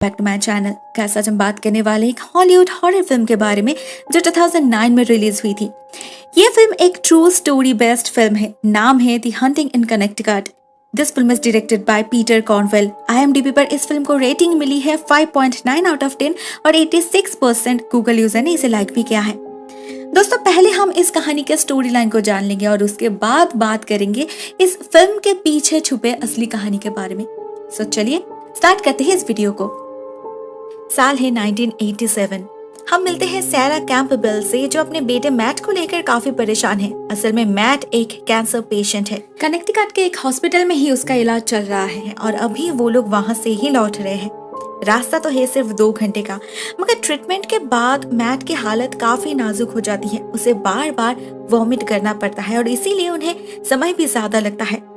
Back to my channel. कैसा आज हम बात करने वाले एक हॉलीवुड हॉरर फिल्म के बारे में जो 2009 में रिलीज हुई थी। ये फिल्म एक ट्रू स्टोरी बेस्ड फिल्म है। नाम है the hunting in Connecticut. This film is directed by Peter Cornwell. IMDb पर इस फिल्म को रेटिंग मिली है 5.9 आउट ऑफ 10 और 86% गूगल यूजर ने इसे लाइक भी किया है। दोस्तों, पहले हम इस कहानी के स्टोरी लाइन को जान लेंगे और उसके बाद बात करेंगे इस फिल्म के पीछे छुपे असली कहानी के बारे में। सो चलिए स्टार्ट करते हैं इस वीडियो को। साल है 1987। हम मिलते हैं सैरा कैंपबेल से, जो अपने बेटे मैट को लेकर काफी परेशान है। असल में मैट एक कैंसर पेशेंट है। कनेक्टिकट के एक हॉस्पिटल में ही उसका इलाज चल रहा है और अभी वो लोग वहाँ से ही लौट रहे हैं। रास्ता तो है सिर्फ 2 घंटे का, मगर ट्रीटमेंट के बाद मैट की हालत काफी नाजुक हो जाती है। उसे बार बार वॉमिट करना पड़ता है और इसीलिए उन्हें समय भी ज्यादा लगता है।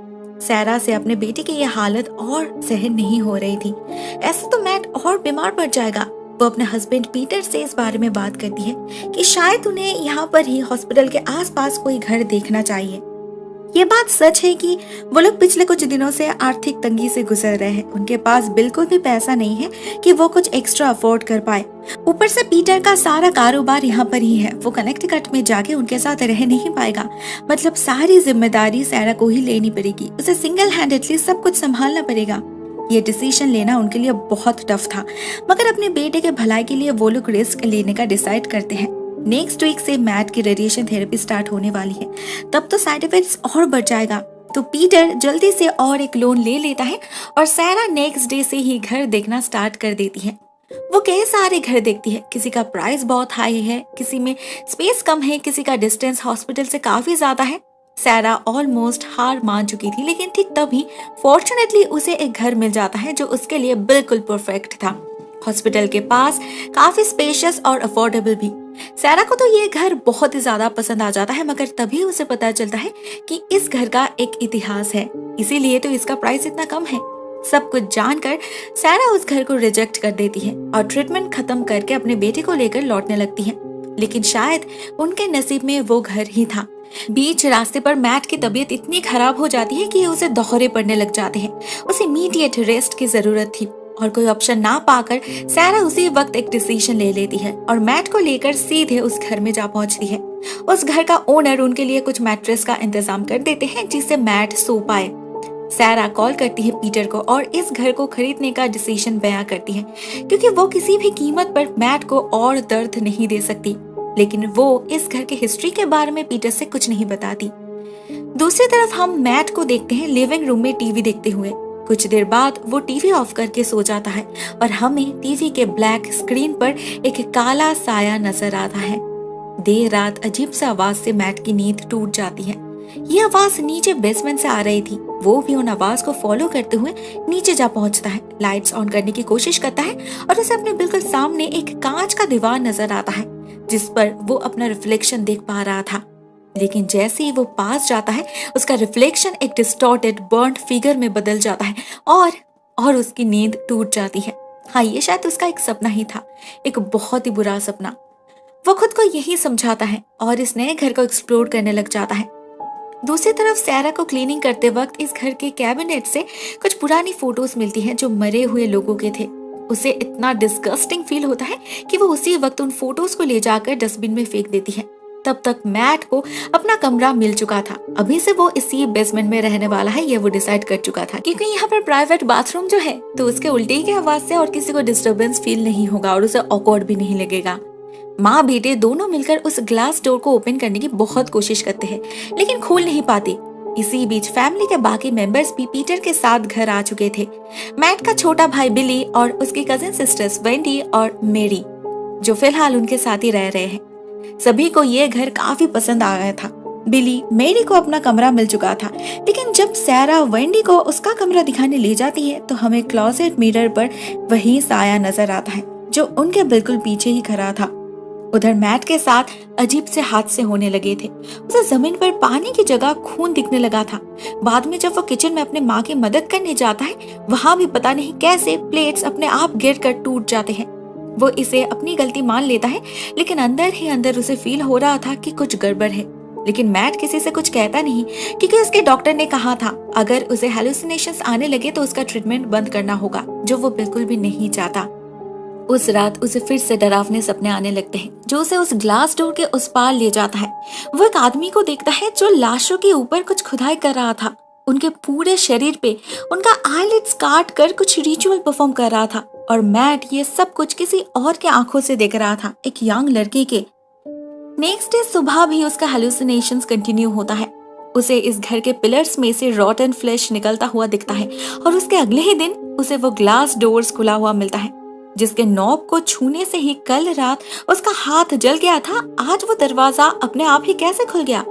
सैरा से अपने बेटे की यह हालत और सहन नहीं हो रही थी। ऐसे तो मैट और बीमार पड़ जाएगा। वो अपने हस्बैंड पीटर से इस बारे में बात करती है कि शायद उन्हें यहाँ पर ही हॉस्पिटल के आसपास कोई घर देखना चाहिए। ये बात सच है कि वो लोग पिछले कुछ दिनों से आर्थिक तंगी से गुजर रहे हैं। उनके पास बिल्कुल भी पैसा नहीं है कि वो कुछ एक्स्ट्रा अफोर्ड कर पाए। ऊपर से पीटर का सारा कारोबार यहाँ पर ही है। वो कनेक्टिकट में जाके उनके साथ रह नहीं पाएगा। मतलब सारी जिम्मेदारी सैरा को ही लेनी पड़ेगी। उसे सिंगल हैंडेडली सब कुछ संभालना पड़ेगा। ये डिसीजन लेना उनके लिए बहुत टफ था, मगर अपने बेटे के भलाई के लिए वो लोग रिस्क लेने का डिसाइड करते हैं। नेक्स्ट वीक से मैट की रेडिएशन थेरेपी स्टार्ट होने वाली है। तब तो साइड इफेक्ट्स और बढ़ जाएगा। तो पीटर जल्दी से और एक लोन ले लेता है और सैरा नेक्स्ट डे से ही घर देखना स्टार्ट कर देती है। वो कई सारे घर देखती है। किसी का प्राइस बहुत हाई है, किसी में स्पेस कम है, किसी का डिस्टेंस हॉस्पिटल से काफी ज्यादा है। सैरा ऑलमोस्ट हार मान चुकी थी, लेकिन ठीक तभी फॉर्चुनेटली उसे एक घर मिल जाता है जो उसके लिए बिल्कुल परफेक्ट था। हॉस्पिटल के पास, काफी स्पेशियस और अफोर्डेबल भी। सैरा को तो ये घर बहुत ही ज्यादा पसंद आ जाता है, मगर तभी उसे पता चलता है कि इस घर का एक इतिहास है, इसीलिए तो इसका प्राइस इतना कम है। सब कुछ जानकर सैरा उस घर को रिजेक्ट कर देती है और ट्रीटमेंट खत्म करके अपने बेटे को लेकर लौटने लगती है। लेकिन शायद उनके नसीब में वो घर ही था। बीच रास्ते पर मैट की तबीयत इतनी खराब हो जाती है कि उसे दौरे पड़ने लग जाते हैं। उसे इमीडिएट रेस्ट की जरूरत थी और कोई ऑप्शन ना पाकर सैरा उसी वक्त एक डिसीजन ले लेती है और मैट को लेकर सीधे उस घर में जा पहुंचती है। उस घर का ओनर उनके लिए कुछ मैट्रेस का इंतजाम कर देते हैं जिससे मैट सो पाए। सैरा कॉल करती है पीटर को और इस घर को खरीदने का डिसीजन बयां करती है, क्योंकि वो किसी भी कीमत पर मैट को और दर्द नहीं दे सकती। लेकिन वो इस घर की हिस्ट्री के बारे में पीटर से कुछ नहीं बताती। दूसरी तरफ हम मैट को देखते हैं लिविंग रूम में टीवी देखते हुए। कुछ देर बाद वो टीवी ऑफ करके सो जाता है और हमें टीवी के ब्लैक स्क्रीन पर एक काला साया नजर आता है। देर रात अजीब सी आवाज से मैट की नींद टूट जाती है। ये आवाज नीचे बेसमेंट से आ रही थी। वो भी उन आवाज को फॉलो करते हुए नीचे जा पहुंचता है, लाइट्स ऑन करने की कोशिश करता है और उसे अपने बिल्कुल सामने एक कांच का दीवार नजर आता है जिस पर वो अपना रिफ्लेक्शन देख पा रहा था। लेकिन जैसे ही वो पास जाता है, उसका रिफ्लेक्शन एक डिस्टॉर्टेड बर्न्ड फिगर में बदल जाता है और उसकी नींद टूट जाती है। हाँ, ये शायद उसका एक सपना ही था, एक बहुत ही बुरा सपना। वो खुद को यही समझाता है और इस नए घर को एक्सप्लोर करने लग जाता है। दूसरी तरफ सैरा को क्लीनिंग करते वक्त इस घर के कैबिनेट से कुछ पुरानी फोटोज मिलती हैं जो मरे हुए लोगों के थे। उसे इतना डिस्गस्टिंग फील होता है कि वो उसी वक्त उन फोटोज को ले जाकर डस्टबिन में फेंक देती है। तब तक मैट को अपना कमरा मिल चुका था। अभी से वो इसी बेसमेंट में रहने वाला है, ये वो डिसाइड कर चुका था, क्योंकि यहाँ पर प्राइवेट बाथरूम जो है तो उसके उल्टे की आवाज से और किसी को डिस्टर्बेंस फील नहीं होगा और उसे ऑकवर्ड भी नहीं लगेगा। माँ बेटे दोनों मिलकर उस ग्लास डोर को ओपन करने की बहुत कोशिश करते हैं, लेकिन खोल नहीं पाते। इसी बीच फैमिली के बाकी मेंबर्स भी पीटर के साथ घर आ चुके थे। मैट का छोटा भाई बिली और उसकी कजिन सिस्टर्स वेंडी और मेरी, जो फिलहाल उनके साथ ही रह रहे हैं। सभी को ये घर काफी पसंद आ गया था। बिली मेरी को अपना कमरा मिल चुका था, लेकिन जब सैरा वेंडी को उसका कमरा दिखाने ले जाती है तो हमें क्लोजेट मिरर पर वही साया नजर आता है जो उनके बिल्कुल पीछे ही खड़ा था। उधर मैट के साथ अजीब से हादसे होने लगे थे। उसे जमीन पर पानी की जगह खून दिखने लगा था। बाद में जब वो किचन में अपने माँ की मदद करने जाता है, वहाँ भी पता नहीं कैसे प्लेट्स अपने आप गिरकर टूट जाते हैं। वो इसे अपनी गलती मान लेता है, लेकिन अंदर ही अंदर उसे फील हो रहा था कि कुछ गड़बड़ है। लेकिन मैट किसी से कुछ कहता नहीं क्योंकि उसके डॉक्टर ने कहा था अगर उसे हेलुसिनेशंस आने लगे तो उसका ट्रीटमेंट बंद करना होगा, जो वो बिल्कुल भी नहीं चाहता। उस रात उसे फिर से डरावने सपने आने लगते हैं जो उसे उस ग्लास डोर के उस पार ले जाता है। वो एक आदमी को देखता है जो लाशों के ऊपर कुछ खुदाई कर रहा था। उनके पूरे शरीर पे उनका आईलिड्स काट कर कुछ रिचुअल परफॉर्म कर रहा था और मैट ये सब कुछ किसी और के आंखों से देख रहा था, एक यंग लड़के के। नेक्स्ट डे सुबह भी उसका हेलुसिनेशंस कंटिन्यू होता है। उसे इस घर के पिलर्स में से रॉटन फ्लैश निकलता हुआ दिखता है और उसके अगले ही दिन उसे वो ग्लास डोर्स खुला हुआ मिलता है जिसके नॉब को छूने से ही कल रात उसका हाथ जल गया था। आज वो दरवाजा अपने आप ही कैसे खुल गया?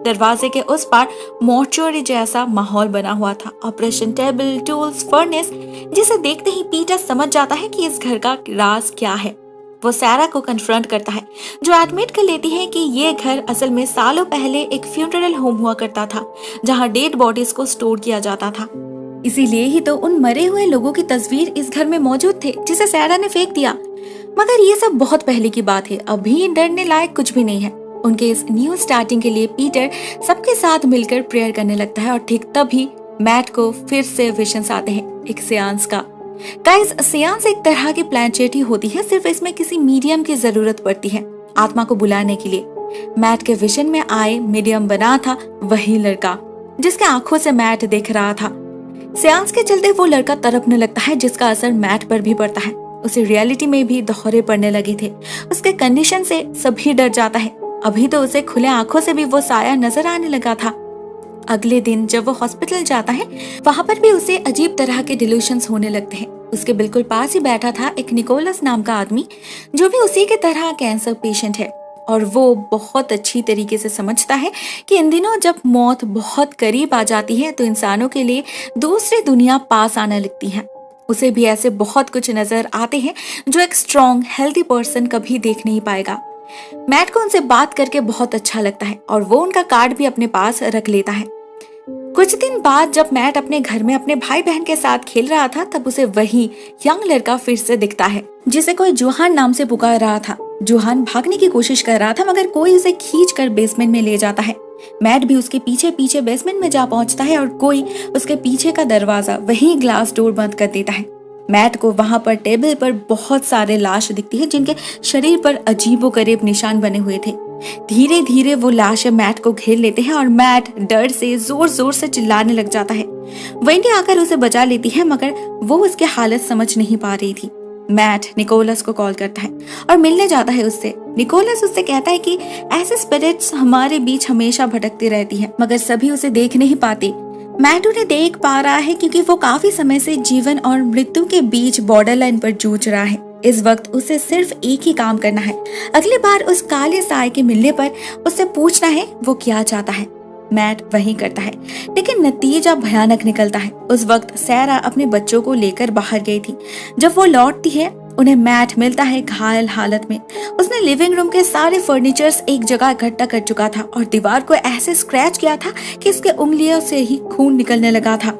दरवाजे के उस पार मॉर्चुरी जैसा माहौल बना हुआ था। ऑपरेशन टेबल, टूल्स, फर्नेस, जिसे देखते ही पीटर समझ जाता है कि इस घर का राज क्या है। वो सैरा को कन्फ्रंट करता है जो एडमिट कर लेती है कि ये घर असल में सालों पहले एक फ्यूनरल होम हुआ करता था जहाँ डेड बॉडीज को स्टोर किया जाता था। इसीलिए ही तो उन मरे हुए लोगों की तस्वीर इस घर में मौजूद थे जिसे सैरा ने फेंक दिया। मगर ये सब बहुत पहले की बात है, अभी डरने लायक कुछ भी नहीं है। उनके इस न्यू स्टार्टिंग के लिए पीटर सबके साथ मिलकर प्रेयर करने लगता है और ठीक तभी मैट को फिर से विजन्स आते हैं एक सियांस का। गाइस, सियांस एक तरह की प्लानचेटी होती है, सिर्फ इसमें किसी मीडियम की जरूरत पड़ती है आत्मा को बुलाने के लिए। मैट के विजन में आए मीडियम बना था वही लड़का जिसके आंखों से मैट देख रहा था। सियांस के चलते वो लड़का तड़पने लगता है जिसका असर मैट पर भी पड़ता है। उसे रियलिटी में भी दौरे पड़ने लगे थे। उसके कंडीशन से सभी डर जाता है। अभी तो उसे खुले आंखों से भी वो साया नजर आने लगा था। अगले दिन जब वो हॉस्पिटल जाता है वहां पर भी उसे अजीब तरह के डिल्यूशंस होने लगते हैं। उसके बिल्कुल पास ही बैठा था एक निकोलस नाम का आदमी जो भी उसी के तरह कैंसर पेशेंट है और वो बहुत अच्छी तरीके से समझता है कि इन दिनों जब मौत बहुत करीब आ जाती है तो इंसानों के लिए दूसरी दुनिया पास आने लगती है। उसे भी ऐसे बहुत कुछ नजर आते हैं जो एक स्ट्रॉन्ग हेल्दी पर्सन कभी देख नहीं पाएगा। मैट को उनसे बात करके बहुत अच्छा लगता है और वो उनका कार्ड भी अपने पास रख लेता है। कुछ दिन बाद जब मैट अपने घर में अपने भाई बहन के साथ खेल रहा था तब उसे वही यंग लड़का फिर से दिखता है जिसे कोई जोहान नाम से पुकार रहा था। जोहान भागने की कोशिश कर रहा था मगर कोई उसे खींच कर बेसमेंट में ले जाता है। मैट भी उसके पीछे पीछे बेसमेंट में जा पहुंचता है और कोई उसके पीछे का दरवाजा वही ग्लास डोर बंद कर देता है। मैट को वहां पर टेबल पर बहुत सारे लाश दिखती है जिनके शरीर पर अजीबोगरीब निशान बने हुए थे। धीरे धीरे वो लाशें मैट को घेर लेते हैं और मैट डर से जोर जोर से चिल्लाने लग जाता है। वेंडी आकर उसे बचा लेती है मगर वो उसकी हालत समझ नहीं पा रही थी। मैट निकोलस को कॉल करता है और मिलने जाता है उससे। निकोलस उससे कहता है कि ऐसे स्पिरिट्स हमारे बीच हमेशा भटकती रहती हैं मगर सभी उसे देख नहीं पाते। मैट उन्हें देख पा रहा है क्योंकि वो काफी समय से जीवन और मृत्यु के बीच बॉर्डर लाइन पर जूझ रहा है। इस वक्त उसे सिर्फ एक ही काम करना है, अगली बार उस काले साए के मिलने पर उससे पूछना है वो क्या चाहता है। मैट वही करता है लेकिन नतीजा भयानक निकलता है। उस वक्त सैरा अपने बच्चों को लेकर बाहर गई थी। जब वो लौटती है उन्हें मैट मिलता है घायल हालत में। उसने लिविंग रूम के सारे फर्नीचर्स एक जगह इकट्ठा कर चुका था और दीवार को ऐसे स्क्रैच किया था कि उसके उंगलियों से ही खून निकलने लगा था।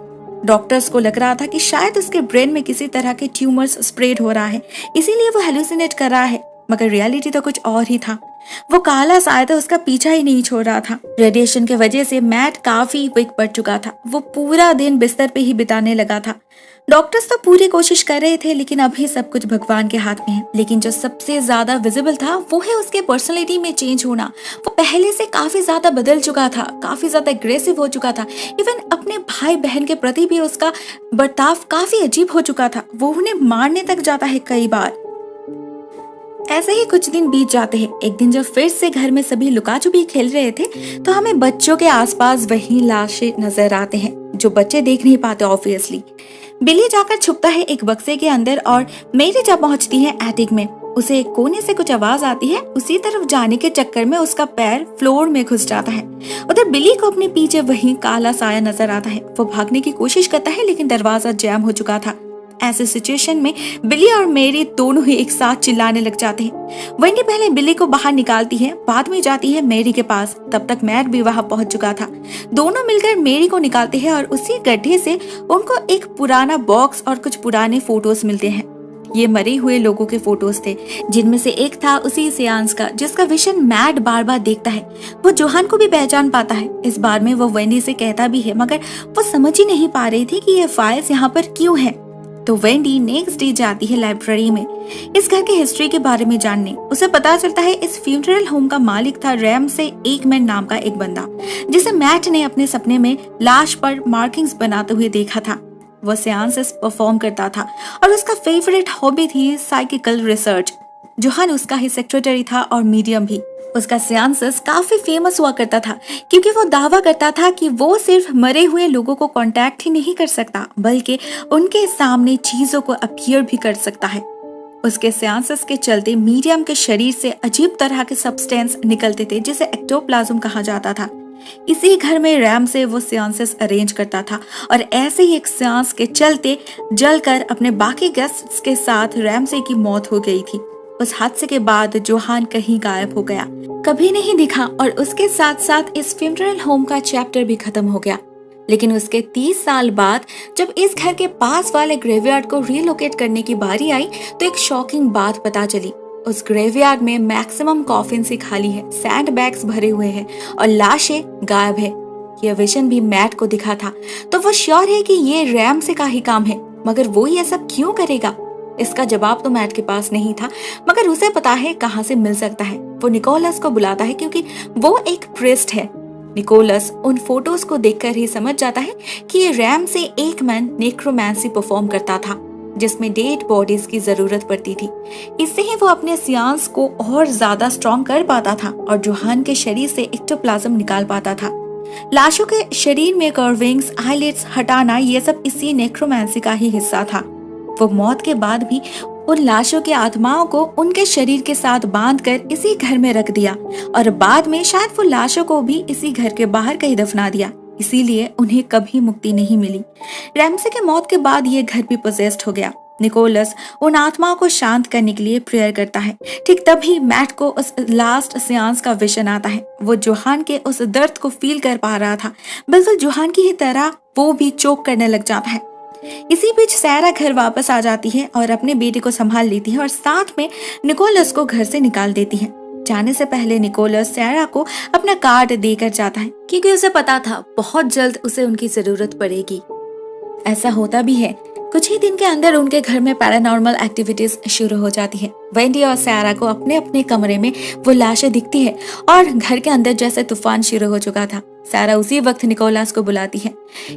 डॉक्टर्स को लग रहा था कि शायद उसके ब्रेन में किसी तरह के ट्यूमर्स स्प्रेड हो रहा है, इसीलिए वो हेलुसिनेट कर रहा है। मगर रियलिटी तो कुछ और ही था। वो काला साया था उसका पीछा ही नहीं छोड़ रहा था। रेडिएशन के वजह से मैट काफी वीक पड़ चुका था। वो पूरा दिन बिस्तर पे ही बिताने लगा था। डॉक्टर्स तो पूरी कोशिश कर रहे थे लेकिन अभी सब कुछ भगवान के हाथ में है। लेकिन जो सबसे ज्यादा विजिबल था वो है उसके पर्सनैलिटी में चेंज होना। वो पहले से काफी ज्यादा बदल चुका था, काफी ज्यादा एग्रेसिव हो चुका था। इवन अपने भाई बहन के प्रति भी उसका बर्ताव काफी अजीब हो चुका था। वो उन्हें मारने तक जाता है कई बार। ऐसे ही कुछ दिन बीत जाते हैं। एक दिन जब फिर से घर में सभी लुका छुपी खेल रहे थे तो हमें बच्चों के आसपास वही लाशें नजर आते हैं जो बच्चे देख नहीं पाते ऑब्वियसली। बिल्ली जाकर छुपता है एक बक्से के अंदर और मेरी जब पहुंचती है एटिक में उसे एक कोने से कुछ आवाज आती है। उसी तरफ जाने के चक्कर में उसका पैर फ्लोर में घुस जाता है। उधर बिल्ली को अपने पीछे वही काला साया नजर आता है। वो भागने की कोशिश करता है लेकिन दरवाजा जैम हो चुका था। ऐसे सिचुएशन में बिल्ली और मेरी दोनों ही एक साथ चिल्लाने लग जाते हैं। वेंडी पहले बिल्ली को बाहर निकालती है, बाद में जाती है मेरी के पास। तब तक मैट भी वहां पहुंच चुका था। दोनों मिलकर मेरी को निकालते हैं और उसी गड्ढे से उनको एक पुराना बॉक्स और कुछ पुराने फोटोज मिलते हैं। ये मरे हुए लोगों के फोटोज थे, जिनमें से एक था उसी सियांस का जिसका विजन मैट बार बार देखता है। वो जोहान को भी पहचान पाता है। इस बार में वो वेंडी से कहता भी है, मगर वो समझ ही नहीं पा रही थी कि ये फाइल्स यहाँ पर क्यों है। तो वेंडी नेक्स्ट डे जाती है लाइब्रेरी में इस घर की हिस्ट्री के बारे में जानने। उसे पता चलता है इस फ्यूनरल होम का मालिक था रैमसे एकमैन नाम का एक बंदा, जिसे मैट ने अपने सपने में लाश पर मार्किंग्स बनाते हुए देखा था। वो सेंसेस परफॉर्म करता था और उसका फेवरेट हॉबी थी साइकिकल रिसर्च। जोहान उसका ही सेक्रेटरी था और मीडियम भी। उसका सेंसेस काफी फेमस हुआ करता था क्योंकि वो दावा करता था कि वो सिर्फ मरे हुए लोगों को कांटेक्ट ही नहीं कर सकता, बल्कि उनके सामने चीजों को अपीयर भी कर सकता है। उसके सेंसेस के चलते मीडियम के शरीर से अजीब तरह के सब्सटेंस निकलते थे जिसे एक्टोप्लाज्म कहा जाता था। इसी घर में रैम से वो सेंसेस अरेंज करता था और ऐसे ही एक सेंस के चलते जलकर अपने बाकी गेस्ट्स के साथ रैमसे की मौत हो गई थी। उस हादसे के बाद जोहान कहीं गायब हो गया, कभी नहीं दिखा और उसके साथ साथ इस फ्यूनरल होम का चैप्टर भी खत्म हो गया। लेकिन उसके 30 साल बाद जब इस घर के पास वाले ग्रेवयार्ड को रिलोकेट करने की बारी आई तो एक शॉकिंग बात पता चली। उस ग्रेवयार्ड में मैक्सिमम कॉफिन से खाली है, सैंड बैग्स भरे हुए हैं और लाशें गायब है। यह विजन भी मैट को दिखा था, तो वो श्योर है कि ये रैम से का ही काम है, मगर वो ये सब क्यों करेगा? इसका जवाब तो मैट के पास नहीं था, मगर उसे पता है कहाँ से मिल सकता है। वो निकोलस को बुलाता है क्योंकि वो एक प्रीस्ट है। निकोलस उन फोटोज को देखकर ही समझ जाता है कि ये रैमसे एकमैन नेक्रोमैंसी परफॉर्म करता था, जिसमें डेड बॉडीज की जरूरत पड़ती थी। इससे ही वो अपने सियांस को और ज्यादा स्ट्रॉन्ग कर पाता था और जोहान के शरीर से एक्टोप्लाज्म निकाल पाता था। लाशों के शरीर में कर्विंग्स, आईलिड्स हटाना, ये सब इसी नेक्रोमैंसी का ही हिस्सा था। वो मौत के बाद भी उन लाशों की आत्माओं को उनके शरीर के साथ बांधकर इसी घर में रख दिया और बाद में शायद वो लाशों को भी इसी घर के बाहर कहीं दफना दिया। इसीलिए उन्हें कभी मुक्ति नहीं मिली। रैमसे के मौत के बाद ये घर भी पोजेस्ड हो गया। निकोलस उन आत्माओं को शांत करने के लिए प्रेयर करता है। ठीक तभी मैट को उस लास्ट सियांस का विजन आता है। वो जोहान के उस दर्द को फील कर पा रहा था, बिल्कुल जोहान की ही तरह वो भी चोक करने लग जाता है। इसी बीच सैरा घर वापस आ जाती है और अपने बेटे को संभाल लेती है और साथ में निकोलस को घर से निकाल देती है। जाने से पहले निकोलस सैरा को अपना कार्ड देकर जाता है क्योंकि उसे पता था बहुत जल्द उसे उनकी जरूरत पड़ेगी। ऐसा होता भी है। कुछ ही दिन के अंदर उनके घर में पैरानॉर्मल एक्टिविटीज शुरू हो जाती है। वेंडी और सैरा को अपने अपने कमरे में वो लाशें दिखती है और घर के अंदर जैसे तूफान शुरू हो चुका था। सैरा उसी वक्त निकोलस को बुलाती है।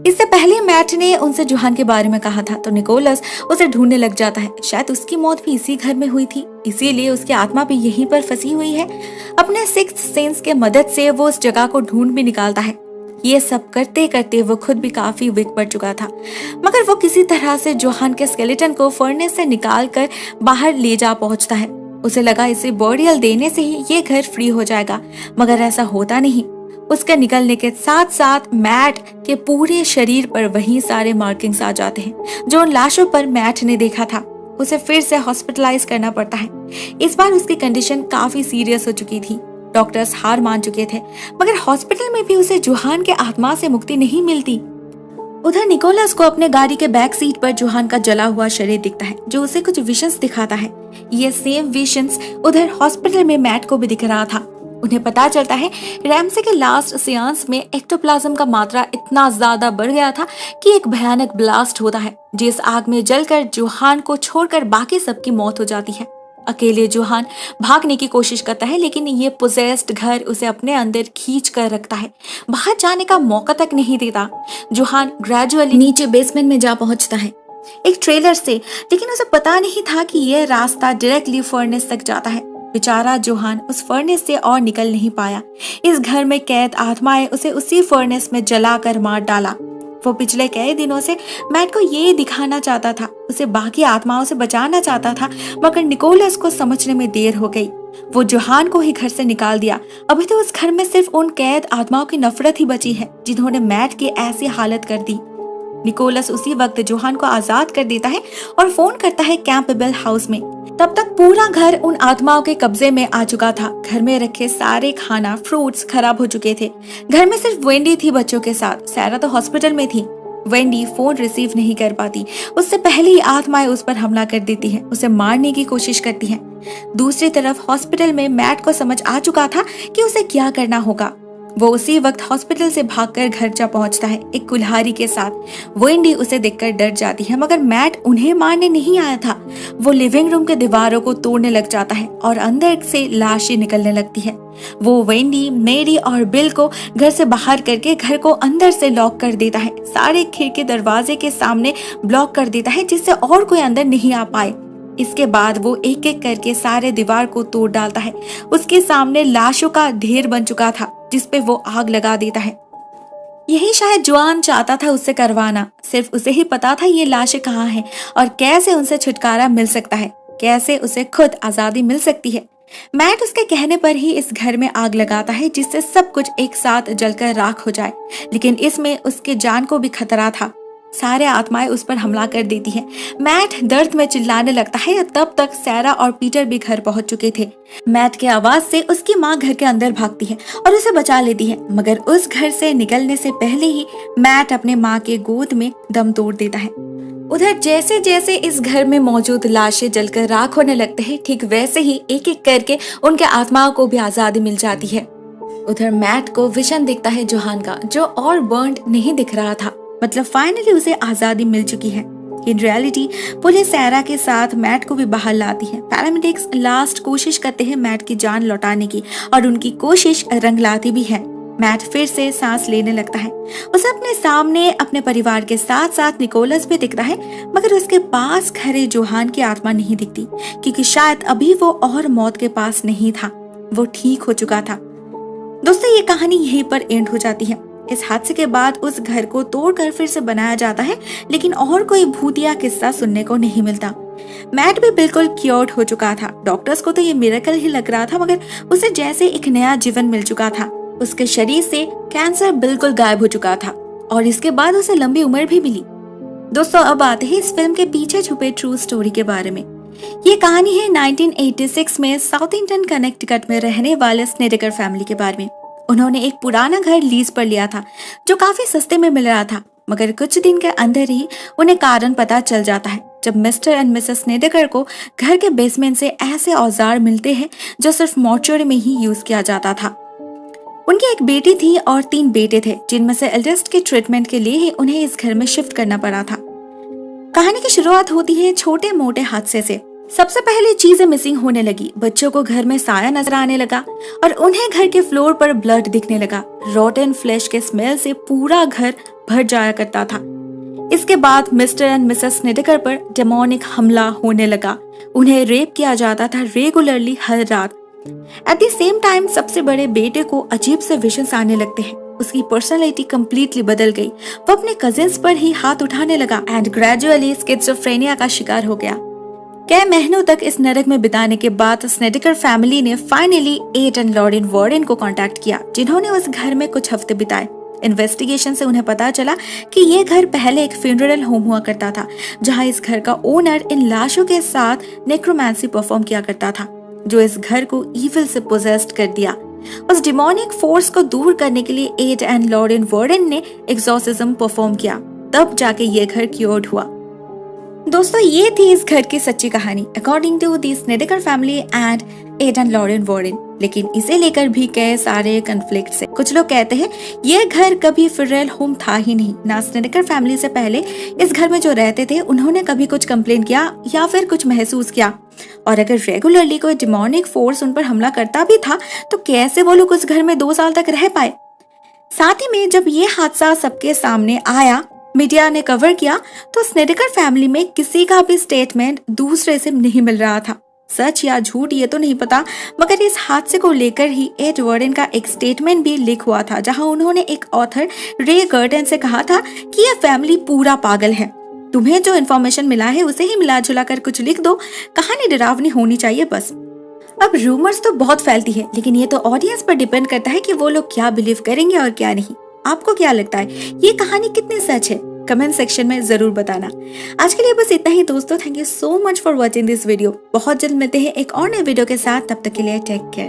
इससे पहले मैट ने उनसे जोहान के बारे में कहा था, तो निकोलस उसे ढूंढने लग जाता है। शायद उसकी मौत भी इसी घर में हुई थी, इसीलिए उसकी आत्मा भी यहीं पर फंसी हुई है। अपने सिक्स्थ सेंस के मदद से वो उस जगह को ढूंढ भी निकालता है। ये सब करते करते वो खुद भी काफी वीक पड़ चुका था, मगर वो किसी तरह से जोहान के स्केलेटन को फर्नेस से निकाल कर बाहर ले जा पहुंचता है। उसे लगा इसे बॉरियल देने से ही ये घर फ्री हो जाएगा, मगर ऐसा होता नहीं। उसके निकलने के साथ साथ मैट के पूरे शरीर पर वही सारे मार्किंग्स आ जाते हैं जो उन लाशों पर मैट ने देखा था। उसे फिर से हॉस्पिटलाइज करना पड़ता है। इस बार उसकी कंडीशन काफी सीरियस हो चुकी थी। डॉक्टर्स हार मान चुके थे, मगर हॉस्पिटल में भी उसे जोहान के आत्मा से मुक्ति नहीं मिलती। उधर निकोलस को अपने गाड़ी के बैक सीट पर जोहान का जला हुआ शरीर दिखता है, जो उसे कुछ विजन्स दिखाता है। ये सेम विजन्स उधर हॉस्पिटल में मैट को भी दिख रहा था। उन्हें पता चलता है रैमसे के लास्ट सियांस में एक्टोप्लाज्म का मात्रा इतना ज्यादा बढ़ गया था कि एक भयानक ब्लास्ट होता है, जिस आग में जलकर जोहान को छोड़कर बाकी सबकी मौत हो जाती है। अकेले जोहान भागने की कोशिश करता है, लेकिन ये पोजेस्ड घर उसे अपने अंदर खींच कर रखता है, बाहर जाने का मौका तक नहीं देता। जोहान ग्रेजुअली नीचे बेसमेंट में जा पहुंचता है एक ट्रेलर से, लेकिन उसे पता नहीं था कि यह रास्ता डायरेक्टली फर्नेस तक जाता है। बेचारा जोहान उस फर्नेस से और निकल नहीं पाया। इस घर में कैद आत्माएं उसे उसी फर्नेस में जलाकर मार डाला। वो पिछले कई दिनों से मैट को ये दिखाना चाहता था, उसे बाकी आत्माओं से बचाना चाहता था, मगर निकोलस को समझने में देर हो गई। वो जोहान को ही घर से निकाल दिया। अभी तो उस घर में सिर्फ उन कैद आत्माओं की नफरत ही बची है जिन्होंने मैट की ऐसी हालत कर दी। निकोलस उसी वक्त जोहान को आजाद कर देता है और फोन करता है कैंपबेल हाउस में। तब तक पूरा घर उन आत्माओं के कब्जे में आ चुका था। घर में रखे सारे खाना, फ्रूट्स खराब हो चुके थे। घर में सिर्फ वेंडी थी बच्चों के साथ। सैरा तो हॉस्पिटल में थी। वेंडी फोन रिसीव नहीं कर पाती। उससे पहले ही आत्माएं उस पर हमला कर देती हैं, उसे मारने की कोशिश करती हैं। दूसरी तरफ हॉस्पिटल में मैट को समझ आ चुका था कि उसे क्या करना होगा। वो उसी वक्त हॉस्पिटल से भागकर घर जा पहुंचता है एक कुल्हाड़ी के साथ। वेंडी उसे देखकर डर जाती है, मगर मैट उन्हें मारने नहीं आया था। वो लिविंग रूम के दीवारों को तोड़ने लग जाता है और अंदर से लाशें निकलने लगती है। वो वेंडी, मेरी और बिल को घर से बाहर करके घर को अंदर से लॉक कर देता है। सारे खिड़की दरवाजे के सामने ब्लॉक कर देता है जिससे और कोई अंदर नहीं आ पाए। इसके बाद वो एक एक करके सारे दीवार को तोड़ डालता है। उसके सामने लाशों का ढेर बन चुका था जिसपे वो आग लगा देता है। यही शायद जुआन चाहता था उससे करवाना। सिर्फ उसे ही पता था ये लाशें कहाँ हैं और कैसे उनसे छुटकारा मिल सकता है, कैसे उसे खुद आजादी मिल सकती है। मैट उसके कहने पर ही इस घर में आग लगाता है जिससे सब कुछ एक साथ जलकर राख हो जाए, लेकिन इसमें उसके जान को भी खतरा था। सारे आत्माएं उस पर हमला कर देती हैं। मैट दर्द में चिल्लाने लगता है और तब तक सैरा और पीटर भी घर पहुंच चुके थे। मैट के आवाज से उसकी माँ घर के अंदर भागती है और उसे बचा लेती है, मगर उस घर से निकलने से पहले ही मैट अपने माँ के गोद में दम तोड़ देता है। उधर जैसे जैसे इस घर में मौजूद लाशें जलकर राख होने लगते हैं, ठीक वैसे ही एक एक करके उनके आत्माओं को भी आजादी मिल जाती है। उधर मैट को विजन दिखता है जोहान का, जो और बर्न्ड नहीं दिख रहा था। मतलब फाइनली उसे आजादी मिल चुकी है। इन रियलिटी पुलिस सैरा के साथ मैट को भी बाहर लाती है। पैरामेडिक्स लास्ट कोशिश करते हैं मैट की जान लौटाने की और उनकी कोशिश रंग लाती भी है। मैट फिर से सांस लेने लगता है। उसे अपने सामने अपने परिवार के साथ साथ निकोलस भी दिखता है, मगर उसके पास खरे जोहान की आत्मा नहीं दिखती, क्योंकि शायद अभी वो और मौत के पास नहीं था, वो ठीक हो चुका था। दोस्तों, ये कहानी यहीं पर एंड हो जाती है। इस हादसे के बाद उस घर को तोड़कर फिर से बनाया जाता है, लेकिन और कोई भूतिया किस्सा सुनने को नहीं मिलता। मैट भी बिल्कुल क्योर्ड हो चुका था। डॉक्टर्स को तो ये मिरेकल ही लग रहा था, मगर उसे जैसे एक नया जीवन मिल चुका था। उसके शरीर से कैंसर बिल्कुल गायब हो चुका था और इसके बाद उसे लंबी उम्र भी मिली। दोस्तों, अब आते हैं इस फिल्म के पीछे छुपे ट्रू स्टोरी के बारे में। ये कहानी है 1986 में साउथइंटन कनेक्टिकट में रहने वाले स्नेडेकर फैमिली के बारे में। उन्होंने एक पुराना घर लीज पर लिया था जो काफी सस्ते में मिल रहा था, मगर कुछ दिन के अंदर ही उन्हें कारण पता चल जाता है जब मिस्टर एंड मिसेस स्नेडेकर को घर के बेसमेंट से ऐसे औजार मिलते हैं जो सिर्फ मॉर्चुरी में ही यूज किया जाता था। उनकी एक बेटी थी और 3 बेटे थे, जिनमें से एल्डेस्ट के ट्रीटमेंट के लिए ही उन्हें इस घर में शिफ्ट करना पड़ा था। कहानी की शुरुआत होती है छोटे मोटे हादसे से। सबसे पहले चीजें मिसिंग होने लगी। बच्चों को घर में साया नजर आने लगा और उन्हें घर के फ्लोर पर ब्लड दिखने लगा। रोटन फ्लैश के स्मेल से पूरा घर भर जाया करता था। इसके बाद मिस्टर एंड मिसेस स्नेडेकर पर डेमोनिक हमला होने लगा। उन्हें रेप किया जाता था रेगुलरली हर रात। एट द सेम टाइम सबसे बड़े बेटे को अजीब से विजन्स आने लगते हैं। उसकी पर्सनालिटी कंप्लीटली बदल गई। वो अपने कजिन्स पर ही हाथ उठाने लगा एंड ग्रेजुअली स्किज़ोफ्रेनिया का शिकार हो गया। कई महीनों तक इस नरक में बिताने के बाद स्नेडेकर फैमिली ने finally Ed and Lorraine Warren को कांटेक्ट किया, जिन्होंने उस घर में कुछ हफ्ते बिताए। इन्वेस्टिगेशन से उन्हें पता चला कि ये घर पहले एक फ्यूनरल होम हुआ करता था, जहां इस घर का ओनर इन लाशों के साथ नेक्रोमैंसी परफॉर्म किया करता था, जो इस घर को ईविल से पोजेस्ड कर दिया। उस डिमोनिक फोर्स को दूर करने के लिए एड एंड लॉरेन वॉरेन ने एक्सॉर्सिज्म परफॉर्म किया, तब जाके ये घर क्योर्ड हुआ। दोस्तों, ये थी इस घर की सच्ची कहानी according to the Snedeker family and Ed and Lorraine Warren. लेकिन इसे लेकर भी कई सारे कन्फ्लिक्ट है। कुछ लोग कहते हैं ये घर कभी फ्यूनरल होम था ही नहीं। ना स्नेडेकर फैमिली से पहले इस घर में जो रहते थे उन्होंने कभी कुछ कंप्लेन किया या फिर कुछ महसूस किया, और अगर रेगुलरली कोई डिमोनिक फोर्स उन पर हमला करता भी था तो कैसे वो लोग उस घर में 2 साल तक रह पाए। साथ ही में जब ये हादसा सबके सामने आया, मीडिया ने कवर किया, तो स्नेडेकर फैमिली में किसी का भी स्टेटमेंट दूसरे से नहीं मिल रहा था। सच या झूठ ये तो नहीं पता, मगर इस हादसे को लेकर ही एड वॉरेन का एक स्टेटमेंट भी लीक हुआ था, जहां उन्होंने एक ऑथर रे गर्टन से कहा था कि यह फैमिली पूरा पागल है। तुम्हें जो इन्फॉर्मेशन मिला है उसे ही मिला जुला कर कुछ लिख दो, कहानी डरावनी होनी चाहिए बस। अब रूमर्स तो बहुत फैलती है, लेकिन ये तो ऑडियंस पर डिपेंड करता है कि वो लोग क्या बिलीव करेंगे और क्या नहीं। आपको क्या लगता है, ये कहानी कितनी सच है? कमेंट सेक्शन में जरूर बताना। आज के लिए बस इतना ही दोस्तों। Thank you so much for watching this video. बहुत जल्द मिलते हैं एक और नए वीडियो के साथ। तब तक के लिए टेक केयर।